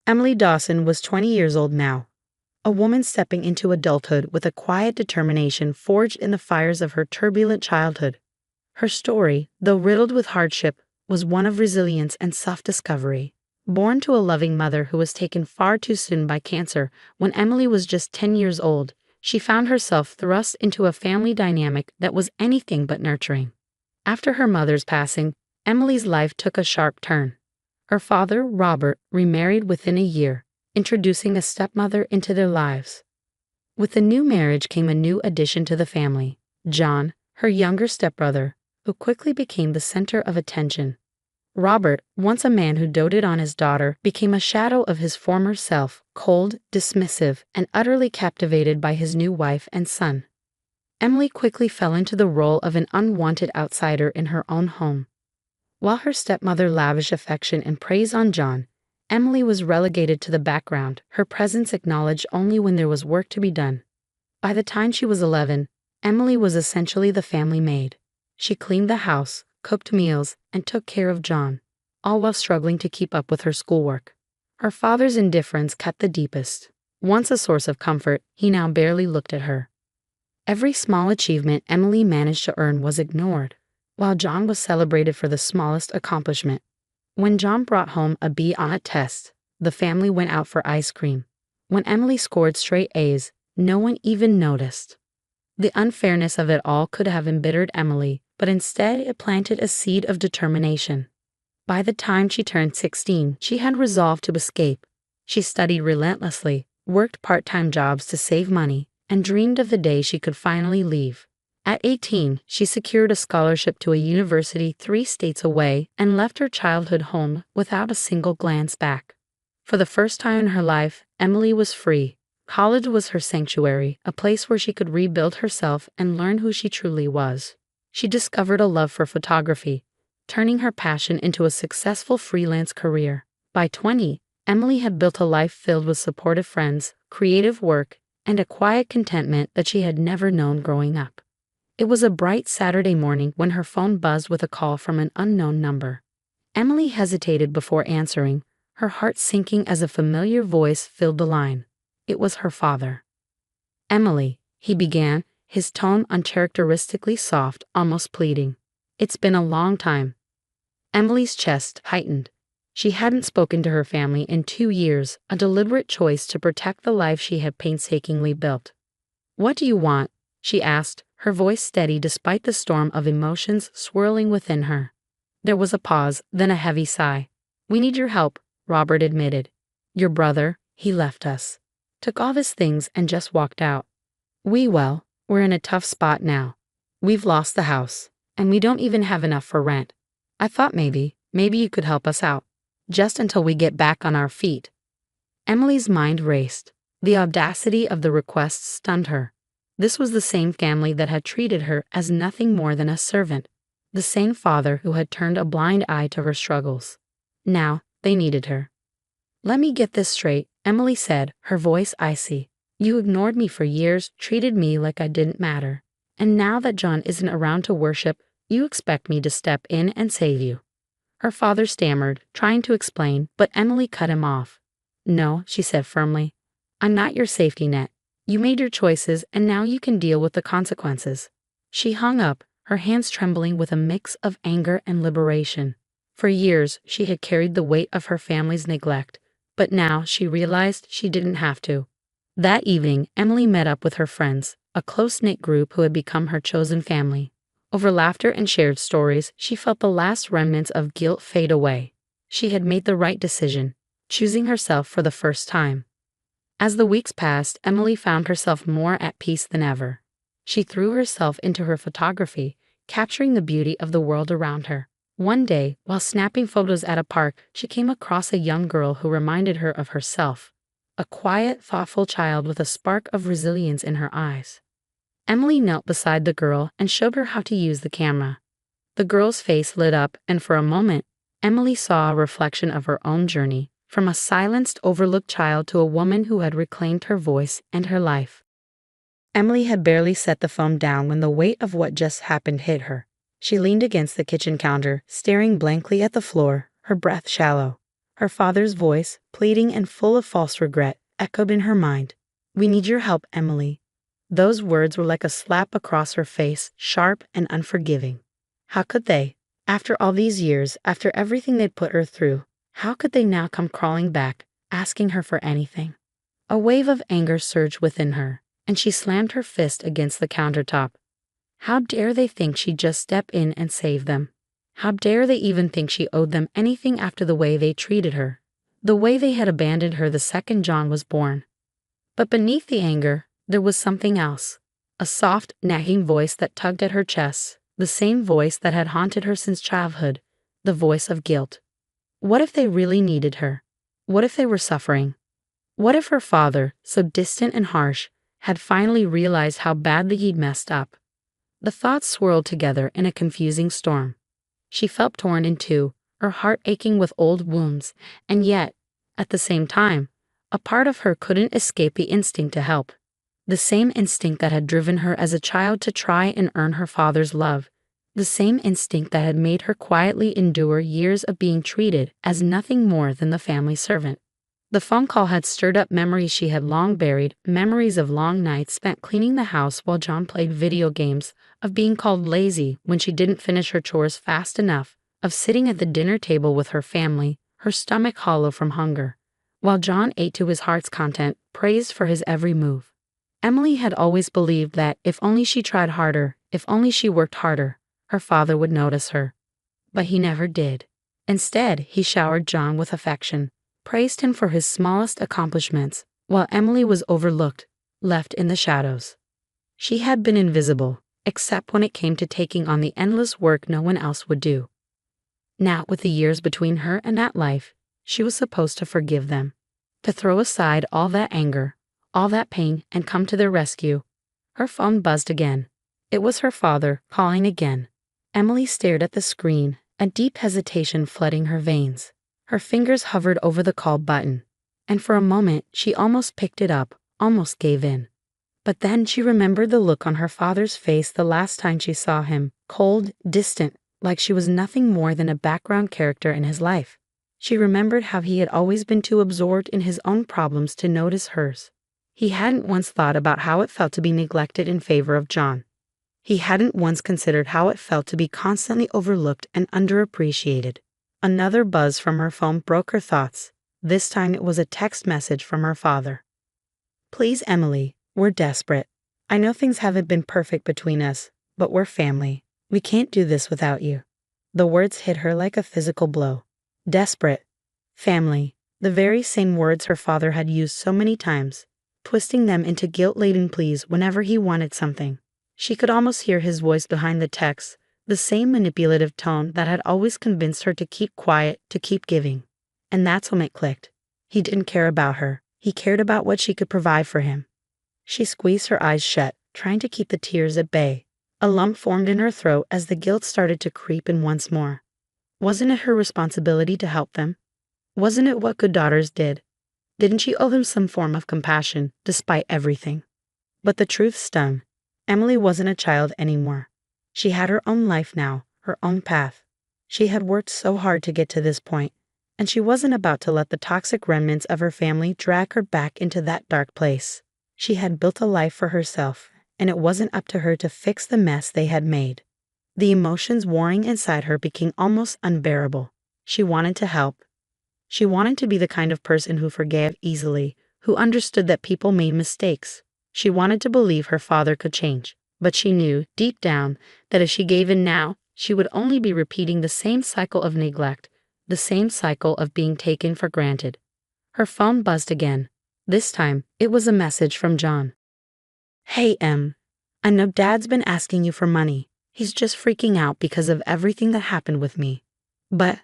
Emily Dawson was 20 years old now, a woman stepping into adulthood with a quiet determination forged in the fires of her turbulent childhood. Her story, though riddled with hardship, was one of resilience and self-discovery. Born to a loving mother who was taken far too soon by cancer when Emily was just 10 years old, she found herself thrust into a family dynamic that was anything but nurturing. After her mother's passing, Emily's life took a sharp turn. Her father, Robert, remarried within a year, introducing a stepmother into their lives. With the new marriage came a new addition to the family, John, her younger stepbrother, who quickly became the center of attention. Robert, once a man who doted on his daughter, became a shadow of his former self, cold, dismissive, and utterly captivated by his new wife and son. Emily quickly fell into the role of an unwanted outsider in her own home. While her stepmother lavished affection and praise on John, Emily was relegated to the background, her presence acknowledged only when there was work to be done. By the time she was 11, Emily was essentially the family maid. She cleaned the house, cooked meals, and took care of John, all while struggling to keep up with her schoolwork. Her father's indifference cut the deepest. Once a source of comfort, he now barely looked at her. Every small achievement Emily managed to earn was ignored, while John was celebrated for the smallest accomplishment. When John brought home a B on a test, the family went out for ice cream. When Emily scored straight A's, no one even noticed. The unfairness of it all could have embittered Emily, but instead it planted a seed of determination. By the time she turned 16, she had resolved to escape. She studied relentlessly, worked part-time jobs to save money, and dreamed of the day she could finally leave. At 18, she secured a scholarship to a university 3 states away and left her childhood home without a single glance back. For the first time in her life, Emily was free. College was her sanctuary, a place where she could rebuild herself and learn who she truly was. She discovered a love for photography, turning her passion into a successful freelance career. By 20, Emily had built a life filled with supportive friends, creative work, and a quiet contentment that she had never known growing up. It was a bright Saturday morning when her phone buzzed with a call from an unknown number. Emily hesitated before answering, her heart sinking as a familiar voice filled the line. It was her father. "Emily," he began, his tone uncharacteristically soft, almost pleading. "It's been a long time." Emily's chest tightened. She hadn't spoken to her family in 2 years, a deliberate choice to protect the life she had painstakingly built. "What do you want?" she asked, her voice steady despite the storm of emotions swirling within her. There was a pause, then a heavy sigh. "We need your help," Robert admitted. "Your brother, he left us. Took all his things and just walked out. We're in a tough spot now. We've lost the house, and we don't even have enough for rent. I thought maybe you could help us out, just until we get back on our feet." Emily's mind raced. The audacity of the request stunned her. This was the same family that had treated her as nothing more than a servant, the same father who had turned a blind eye to her struggles. Now, they needed her. "Let me get this straight," Emily said, her voice icy. "You ignored me for years, treated me like I didn't matter. And now that John isn't around to worship, you expect me to step in and save you." Her father stammered, trying to explain, but Emily cut him off. "No," she said firmly. "I'm not your safety net. You made your choices, and now you can deal with the consequences." She hung up, her hands trembling with a mix of anger and liberation. For years, she had carried the weight of her family's neglect, but now she realized she didn't have to. That evening, Emily met up with her friends, a close-knit group who had become her chosen family. Over laughter and shared stories, she felt the last remnants of guilt fade away. She had made the right decision, choosing herself for the first time. As the weeks passed, Emily found herself more at peace than ever. She threw herself into her photography, capturing the beauty of the world around her. One day, while snapping photos at a park, she came across a young girl who reminded her of herself. A quiet, thoughtful child with a spark of resilience in her eyes. Emily knelt beside the girl and showed her how to use the camera. The girl's face lit up, and for a moment, Emily saw a reflection of her own journey, from a silenced, overlooked child to a woman who had reclaimed her voice and her life. Emily had barely set the phone down when the weight of what just happened hit her. She leaned against the kitchen counter, staring blankly at the floor, her breath shallow. Her father's voice, pleading and full of false regret, echoed in her mind. "We need your help, Emily." Those words were like a slap across her face, sharp and unforgiving. How could they? After all these years, after everything they'd put her through, how could they now come crawling back, asking her for anything? A wave of anger surged within her, and she slammed her fist against the countertop. How dare they think she'd just step in and save them? How dare they even think she owed them anything after the way they treated her? The way they had abandoned her the second John was born. But beneath the anger, there was something else. A soft, nagging voice that tugged at her chest, the same voice that had haunted her since childhood, the voice of guilt. What if they really needed her? What if they were suffering? What if her father, so distant and harsh, had finally realized how badly he'd messed up? The thoughts swirled together in a confusing storm. She felt torn in two, her heart aching with old wounds, and yet, at the same time, a part of her couldn't escape the instinct to help. The same instinct that had driven her as a child to try and earn her father's love. The same instinct that had made her quietly endure years of being treated as nothing more than the family servant. The phone call had stirred up memories she had long buried, memories of long nights spent cleaning the house while John played video games, of being called lazy when she didn't finish her chores fast enough, of sitting at the dinner table with her family, her stomach hollow from hunger, while John ate to his heart's content, praised for his every move. Emily had always believed that if only she tried harder, if only she worked harder, her father would notice her. But he never did. Instead, he showered John with affection, praised him for his smallest accomplishments, while Emily was overlooked, left in the shadows. She had been invisible, except when it came to taking on the endless work no one else would do. Now, with the years between her and that life, she was supposed to forgive them, to throw aside all that anger, all that pain, and come to their rescue. Her phone buzzed again. It was her father, calling again. Emily stared at the screen, a deep hesitation flooding her veins. Her fingers hovered over the call button, and for a moment she almost picked it up, almost gave in. But then she remembered the look on her father's face the last time she saw him, cold, distant, like she was nothing more than a background character in his life. She remembered how he had always been too absorbed in his own problems to notice hers. He hadn't once thought about how it felt to be neglected in favor of John. He hadn't once considered how it felt to be constantly overlooked and underappreciated. Another buzz from her phone broke her thoughts. This time it was a text message from her father. "Please, Emily, we're desperate. I know things haven't been perfect between us, but we're family. We can't do this without you." The words hit her like a physical blow. Desperate. Family. The very same words her father had used so many times, twisting them into guilt-laden pleas whenever he wanted something. She could almost hear his voice behind the text, the same manipulative tone that had always convinced her to keep quiet, to keep giving. And that's when it clicked. He didn't care about her. He cared about what she could provide for him. She squeezed her eyes shut, trying to keep the tears at bay. A lump formed in her throat as the guilt started to creep in once more. Wasn't it her responsibility to help them? Wasn't it what good daughters did? Didn't she owe them some form of compassion, despite everything? But the truth stung. Emily wasn't a child anymore. She had her own life now, her own path. She had worked so hard to get to this point, and she wasn't about to let the toxic remnants of her family drag her back into that dark place. She had built a life for herself, and it wasn't up to her to fix the mess they had made. The emotions warring inside her became almost unbearable. She wanted to help. She wanted to be the kind of person who forgave easily, who understood that people made mistakes. She wanted to believe her father could change, but she knew, deep down, that if she gave in now, she would only be repeating the same cycle of neglect, the same cycle of being taken for granted. Her phone buzzed again. This time, it was a message from John. "Hey, Em. I know Dad's been asking you for money. He's just freaking out because of everything that happened with me. But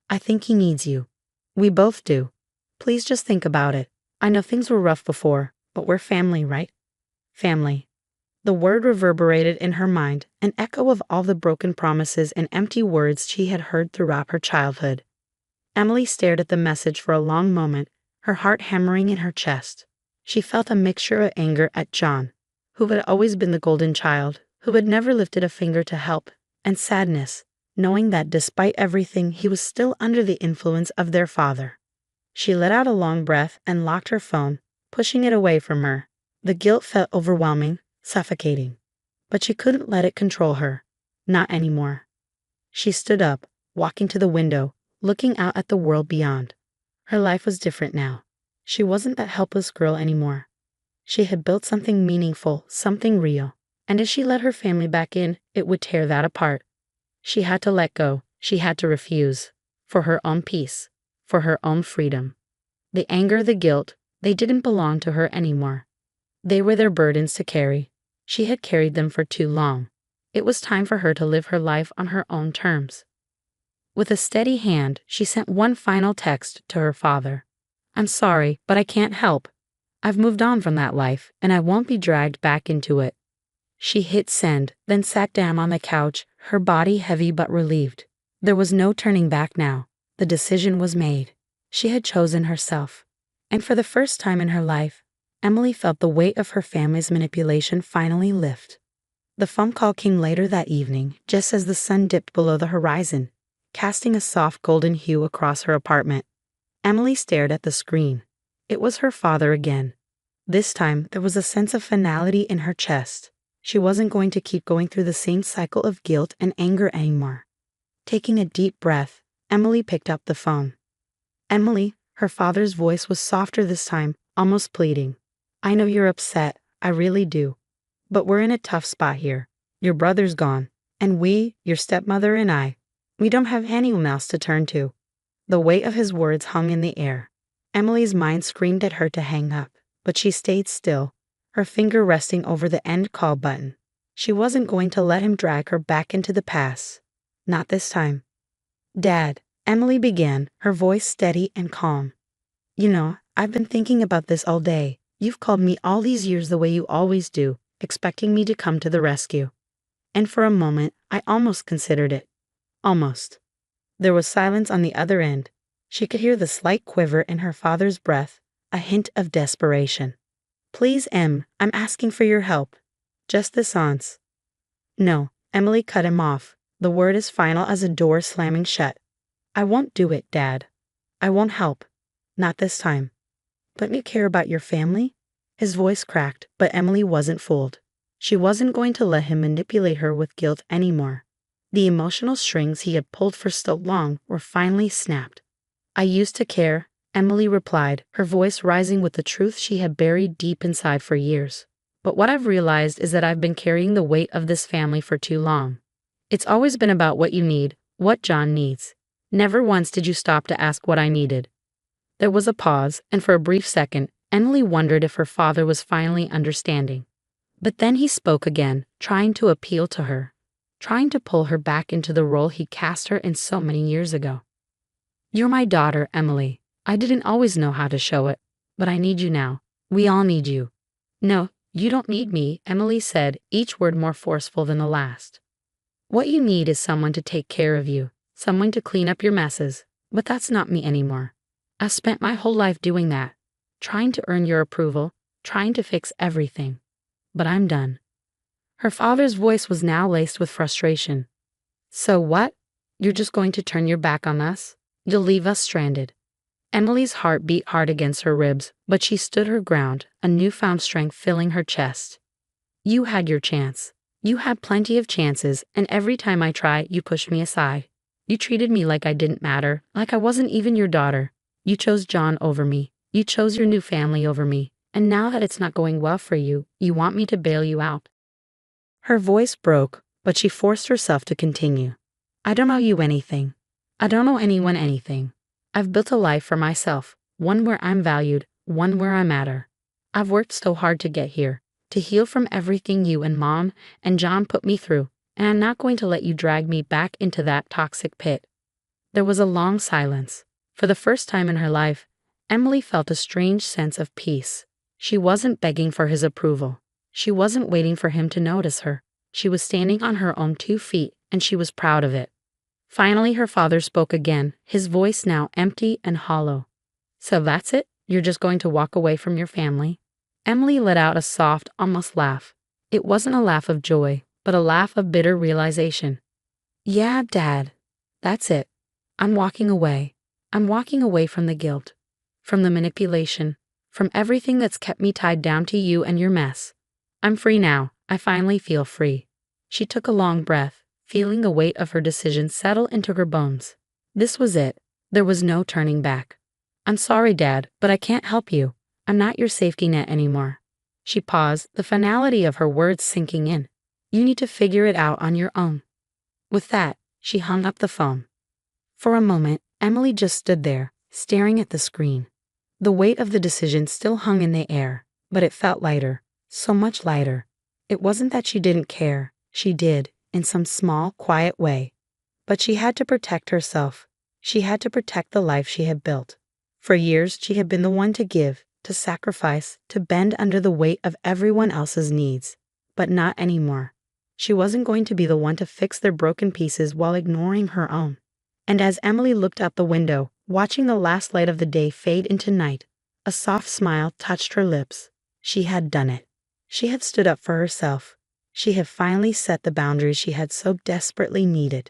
I think he needs you. We both do. Please just think about it. I know things were rough before, but we're family, right? Family." The word reverberated in her mind, an echo of all the broken promises and empty words she had heard throughout her childhood. Emily stared at the message for a long moment, her heart hammering in her chest. She felt a mixture of anger at John, who had always been the golden child, who had never lifted a finger to help, and sadness, knowing that despite everything he was still under the influence of their father. She let out a long breath and locked her phone, pushing it away from her. The guilt felt overwhelming, suffocating. But she couldn't let it control her. Not anymore. She stood up, walking to the window, looking out at the world beyond. Her life was different now. She wasn't that helpless girl anymore. She had built something meaningful, something real. And if she let her family back in, it would tear that apart. She had to let go. She had to refuse. For her own peace. For her own freedom. The anger, the guilt, they didn't belong to her anymore. They were their burdens to carry. She had carried them for too long. It was time for her to live her life on her own terms. With a steady hand, she sent one final text to her father. "I'm sorry, but I can't help. I've moved on from that life, and I won't be dragged back into it." She hit send, then sat down on the couch, her body heavy but relieved. There was no turning back now. The decision was made. She had chosen herself. And for the first time in her life, Emily felt the weight of her family's manipulation finally lift. The phone call came later that evening, just as the sun dipped below the horizon, casting a soft golden hue across her apartment. Emily stared at the screen. It was her father again. This time, there was a sense of finality in her chest. She wasn't going to keep going through the same cycle of guilt and anger anymore. Taking a deep breath, Emily picked up the phone. "Emily," her father's voice was softer this time, almost pleading. "I know you're upset, I really do. But we're in a tough spot here. Your brother's gone, and we, your stepmother and I, we don't have anyone else to turn to." The weight of his words hung in the air. Emily's mind screamed at her to hang up, but she stayed still, her finger resting over the end call button. She wasn't going to let him drag her back into the past. Not this time. "Dad," Emily began, her voice steady and calm. "You know, I've been thinking about this all day. You've called me all these years the way you always do, expecting me to come to the rescue. And for a moment, I almost considered it. Almost." There was silence on the other end. She could hear the slight quiver in her father's breath, a hint of desperation. "Please, Em, I'm asking for your help. Just this once." "No," Emily cut him off, the word as final as a door slamming shut. "I won't do it, Dad. I won't help. Not this time." "Don't you care about your family?" His voice cracked, but Emily wasn't fooled. She wasn't going to let him manipulate her with guilt anymore. The emotional strings he had pulled for so long were finally snapped. "I used to care," Emily replied, her voice rising with the truth she had buried deep inside for years. "But what I've realized is that I've been carrying the weight of this family for too long. It's always been about what you need, what John needs. Never once did you stop to ask what I needed." There was a pause, and for a brief second, Emily wondered if her father was finally understanding. But then he spoke again, trying to appeal to her, trying to pull her back into the role he cast her in so many years ago. "You're my daughter, Emily. I didn't always know how to show it, but I need you now. We all need you." "No, you don't need me," Emily said, each word more forceful than the last. "What you need is someone to take care of you, someone to clean up your messes, but that's not me anymore. I've spent my whole life doing that, trying to earn your approval, trying to fix everything. But I'm done." Her father's voice was now laced with frustration. "So what? You're just going to turn your back on us? You'll leave us stranded?" Emily's heart beat hard against her ribs, but she stood her ground, a newfound strength filling her chest. "You had your chance. You had plenty of chances, and every time I tried, you pushed me aside. You treated me like I didn't matter, like I wasn't even your daughter. You chose John over me. You chose your new family over me. And now that it's not going well for you, you want me to bail you out." Her voice broke, but she forced herself to continue. "I don't owe you anything. I don't owe anyone anything. I've built a life for myself, one where I'm valued, one where I matter. I've worked so hard to get here, to heal from everything you and Mom and John put me through, and I'm not going to let you drag me back into that toxic pit." There was a long silence. For the first time in her life, Emily felt a strange sense of peace. She wasn't begging for his approval. She wasn't waiting for him to notice her. She was standing on her own 2 feet, and she was proud of it. Finally, her father spoke again, his voice now empty and hollow. "So that's it? You're just going to walk away from your family?" Emily let out a soft, almost laugh. It wasn't a laugh of joy, but a laugh of bitter realization. "Yeah, Dad. That's it. I'm walking away. I'm walking away from the guilt. from the manipulation, from everything that's kept me tied down to you and your mess. I'm free now. I finally feel free. She took a long breath, feeling the weight of her decision settle into her bones. This was it. There was no turning back. I'm sorry, Dad, but I can't help you. I'm not your safety net anymore. She paused, the finality of her words sinking in. You need to figure it out on your own. With that, she hung up the phone. For a moment, Emily just stood there, staring at the screen. The weight of the decision still hung in the air, but it felt lighter, so much lighter. It wasn't that she didn't care. She did, in some small, quiet way. But she had to protect herself. She had to protect the life she had built. For years, she had been the one to give, to sacrifice, to bend under the weight of everyone else's needs. But not anymore. She wasn't going to be the one to fix their broken pieces while ignoring her own. And as Emily looked out the window, watching the last light of the day fade into night, a soft smile touched her lips. She had done it. She had stood up for herself. She had finally set the boundaries she had so desperately needed.